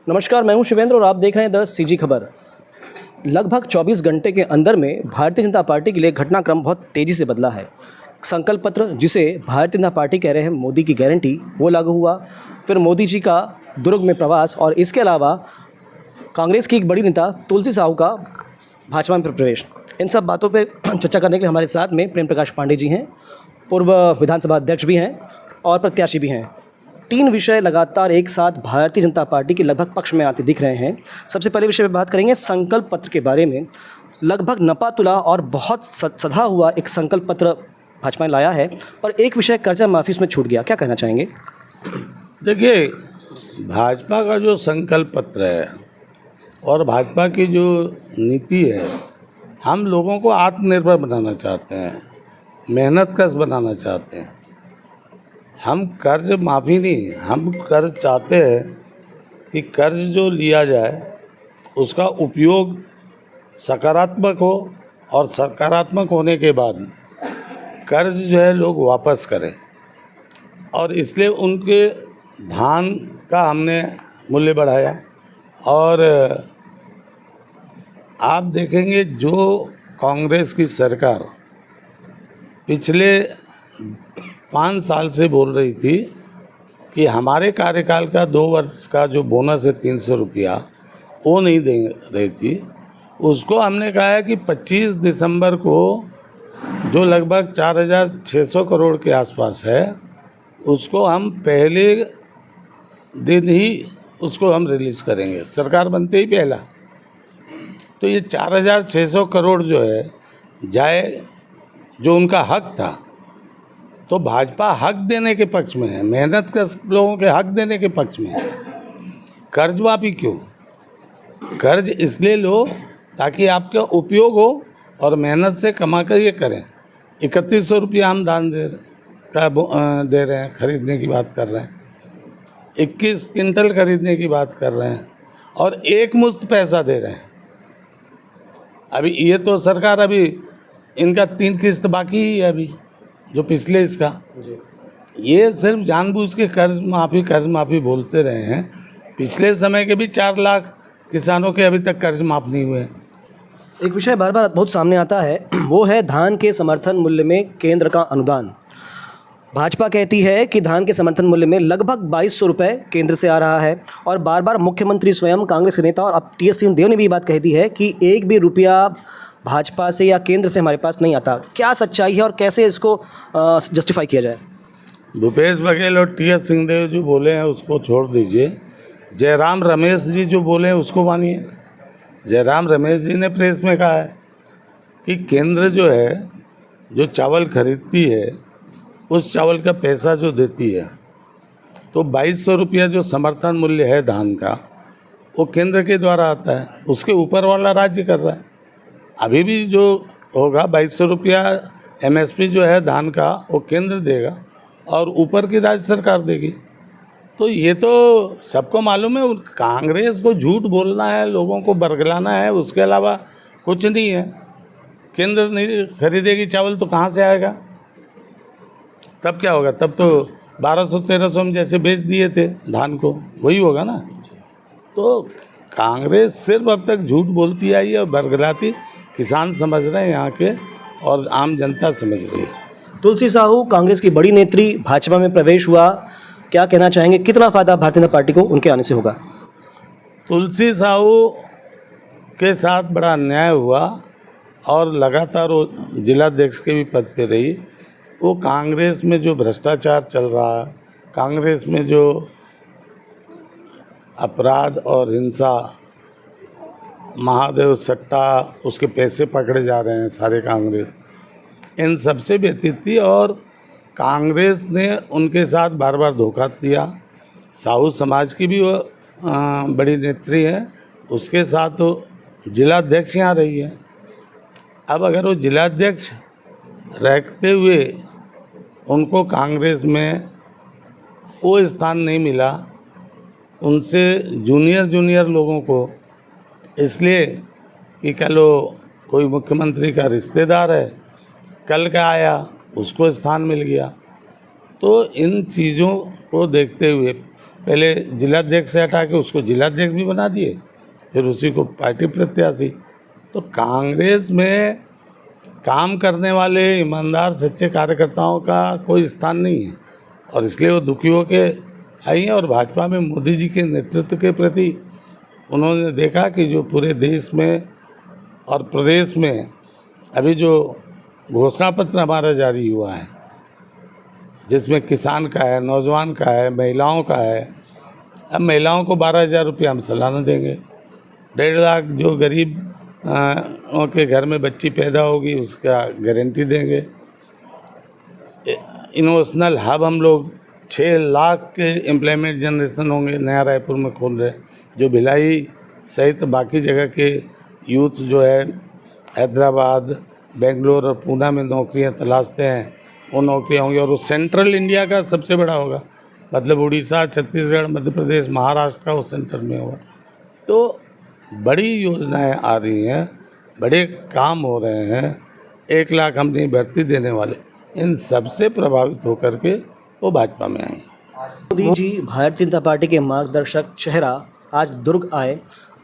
नमस्कार, मैं हूं शिवेंद्र और आप देख रहे हैं द सीजी खबर। लगभग 24 घंटे के अंदर में भारतीय जनता पार्टी के लिए घटनाक्रम बहुत तेज़ी से बदला है। संकल्प पत्र, जिसे भारतीय जनता पार्टी कह रहे हैं मोदी की गारंटी, वो लागू हुआ। फिर मोदी जी का दुर्ग में प्रवास और इसके अलावा कांग्रेस की एक बड़ी नेता तुलसी साहू का भाजपा में प्रवेश। इन सब बातों पे चर्चा करने के लिए हमारे साथ में प्रेम प्रकाश पांडे जी हैं, पूर्व विधानसभा अध्यक्ष भी हैं और प्रत्याशी भी हैं। 3 विषय लगातार एक साथ भारतीय जनता पार्टी के लगभग पक्ष में आते दिख रहे हैं। सबसे पहले विषय पे बात करेंगे संकल्प पत्र के बारे में। लगभग नपा तुला और बहुत सधा हुआ एक संकल्प पत्र भाजपा ने लाया है, पर एक विषय कर्जा माफ़ी उसमें छूट गया। क्या कहना चाहेंगे? देखिए, भाजपा का जो संकल्प पत्र है और भाजपा की जो नीति है, हम लोगों को आत्मनिर्भर बनाना चाहते हैं, मेहनत कश बनाना चाहते हैं। हम कर्ज माफ़ी नहीं, हम कर्ज चाहते हैं कि कर्ज जो लिया जाए उसका उपयोग सकारात्मक हो और सकारात्मक होने के बाद कर्ज जो है लोग वापस करें। और इसलिए उनके धान का हमने मूल्य बढ़ाया। और आप देखेंगे जो कांग्रेस की सरकार पिछले 5 साल से बोल रही थी कि हमारे कार्यकाल का 2 वर्ष का जो बोनस है 300 रुपया, वो नहीं दे रही थी। उसको हमने कहा है कि 25 दिसंबर को जो लगभग 4,600 करोड़ के आसपास है, उसको हम पहले दिन ही उसको हम रिलीज़ करेंगे, सरकार बनते ही पहला। तो ये 4,600 करोड़ जो है जाए, जो उनका हक था। तो भाजपा हक देने के पक्ष में है, मेहनत कर लोगों के हक देने के पक्ष में है। कर्ज माफ़ी क्यों? कर्ज इसलिए लो ताकि आपका उपयोग हो और मेहनत से कमा कर ये करें। 3100 रुपया हम दान दे रहे हैं, खरीदने की बात कर रहे हैं। 21 क्विंटल खरीदने की बात कर रहे हैं और एक मुश्त पैसा दे रहे हैं। अभी ये तो सरकार, अभी इनका 3 किस्त बाकी ही है अभी, जो पिछले इसका। ये सिर्फ जानबूझ के कर्ज माफ़ी बोलते रहे हैं। पिछले समय के भी 4 लाख किसानों के अभी तक कर्ज माफ़ नहीं हुए। एक विषय बार बार बहुत सामने आता है, वो है धान के समर्थन मूल्य में केंद्र का अनुदान। भाजपा कहती है कि धान के समर्थन मूल्य में लगभग 2200 रुपये केंद्र से आ रहा है और बार बार मुख्यमंत्री स्वयं, कांग्रेस के नेता और अब टी.एस. सिंहदेव ने भी बात कह दी है कि एक भी रुपया भाजपा से या केंद्र से हमारे पास नहीं आता। क्या सच्चाई है और कैसे इसको जस्टिफाई किया जाए? भूपेश बघेल और टी.एस. सिंहदेव जो बोले हैं उसको छोड़ दीजिए। जयराम रमेश जी जो बोले हैं उसको मानिए। जयराम रमेश जी ने प्रेस में कहा है कि केंद्र जो है, जो चावल खरीदती है, उस चावल का पैसा जो देती है, तो 2200 रुपया जो समर्थन मूल्य है धान का, वो केंद्र के द्वारा आता है। उसके ऊपर वाला राज्य कर रहा है। अभी भी जो होगा 2200 रुपया MSP जो है धान का, वो केंद्र देगा और ऊपर की राज्य सरकार देगी। तो ये तो सबको मालूम है। कांग्रेस को झूठ बोलना है, लोगों को बरगलाना है, उसके अलावा कुछ नहीं है। केंद्र नहीं खरीदेगी चावल तो कहाँ से आएगा? तब क्या होगा? तब तो 1200-1300 में जैसे बेच दिए थे धान को, वही होगा ना। तो कांग्रेस सिर्फ अब तक झूठ बोलती आई है और बरगलाती। किसान समझ रहे हैं यहाँ के और आम जनता समझ रही है। तुलसी साहू, कांग्रेस की बड़ी नेत्री, भाजपा में प्रवेश हुआ। क्या कहना चाहेंगे, कितना फ़ायदा भारतीय जनता पार्टी को उनके आने से होगा? तुलसी साहू के साथ बड़ा अन्याय हुआ और लगातार वो जिलाध्यक्ष के भी पद पे रही। वो कांग्रेस में जो भ्रष्टाचार चल रहा है, कांग्रेस में जो अपराध और हिंसा, महादेव सट्टा, उसके पैसे पकड़े जा रहे हैं सारे कांग्रेस, इन सबसे व्यतीत थी। और कांग्रेस ने उनके साथ बार बार धोखा दिया। साहू समाज की भी वो बड़ी नेत्री है, उसके साथ वो जिलाध्यक्ष यहाँ रही है। अब अगर वो जिलाध्यक्ष रहते हुए उनको कांग्रेस में वो स्थान नहीं मिला, उनसे जूनियर लोगों को, इसलिए कि कल वो कोई मुख्यमंत्री का रिश्तेदार है, कल का आया उसको स्थान मिल गया। तो इन चीज़ों को देखते हुए पहले जिलाध्यक्ष से हटा के उसको जिलाध्यक्ष भी बना दिए, फिर उसी को पार्टी प्रत्याशी। तो कांग्रेस में काम करने वाले ईमानदार सच्चे कार्यकर्ताओं का कोई स्थान नहीं है, और इसलिए वो दुखी होके आई हैं। और भाजपा में मोदी जी के नेतृत्व के प्रति उन्होंने देखा कि जो पूरे देश में और प्रदेश में अभी जो घोषणा पत्र हमारा जारी हुआ है, जिसमें किसान का है, नौजवान का है, महिलाओं का है। अब महिलाओं को 12,000 रुपये हम सालाना देंगे, 1.5 लाख जो गरीब के घर में बच्ची पैदा होगी उसका गारंटी देंगे। इनोवेशनल हब हम लोग 6 लाख के एम्प्लॉयमेंट जनरेशन होंगे, नया रायपुर में खोल रहे, जो भिलाई सहित बाकी जगह के यूथ जो है हैदराबाद, बेंगलोर और पूना में नौकरियां तलाशते हैं, वो नौकरियां होंगी। और वो सेंट्रल इंडिया का सबसे बड़ा होगा, मतलब उड़ीसा, छत्तीसगढ़, मध्य प्रदेश, महाराष्ट्र का वो सेंटर में होगा। तो बड़ी योजनाएं आ रही हैं, बड़े काम हो रहे हैं। 1 लाख हम नई भर्ती देने वाले, इन सबसे प्रभावित होकर के वो भाजपा में आए। मोदी जी भारतीय जनता पार्टी के मार्गदर्शक चेहरा आज दुर्ग आए,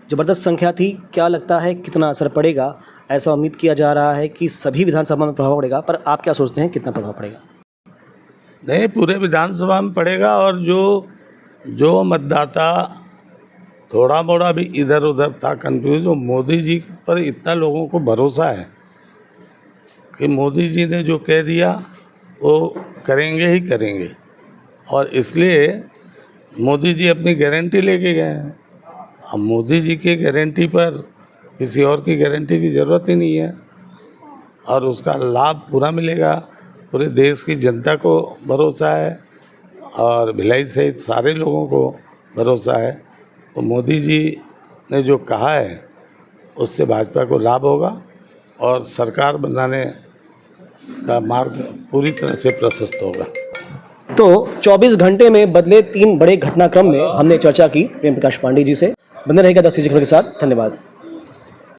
ज़बरदस्त संख्या थी। क्या लगता है कितना असर पड़ेगा? ऐसा उम्मीद किया जा रहा है कि सभी विधानसभा में प्रभाव पड़ेगा, पर आप क्या सोचते हैं कितना प्रभाव पड़ेगा? नहीं, पूरे विधानसभा में पड़ेगा। और जो मतदाता थोड़ा मोड़ा भी इधर उधर था कंफ्यूज, वो मोदी जी पर इतना लोगों को भरोसा है कि मोदी जी ने जो कह दिया वो करेंगे ही करेंगे, और इसलिए मोदी जी अपनी गारंटी लेके गए हैं। अब मोदी जी की गारंटी पर किसी और की गारंटी की ज़रूरत ही नहीं है, और उसका लाभ पूरा मिलेगा। पूरे देश की जनता को भरोसा है और भिलाई सहित सारे लोगों को भरोसा है। तो मोदी जी ने जो कहा है उससे भाजपा को लाभ होगा, और सरकार बनाने का मार्ग पूरी तरह से प्रशस्त होगा। तो 24 घंटे में बदले 3 बड़े घटनाक्रम में हमने चर्चा की प्रेम प्रकाश पांडे जी से। बने रहेगा द सीजी खबर के साथ। धन्यवाद।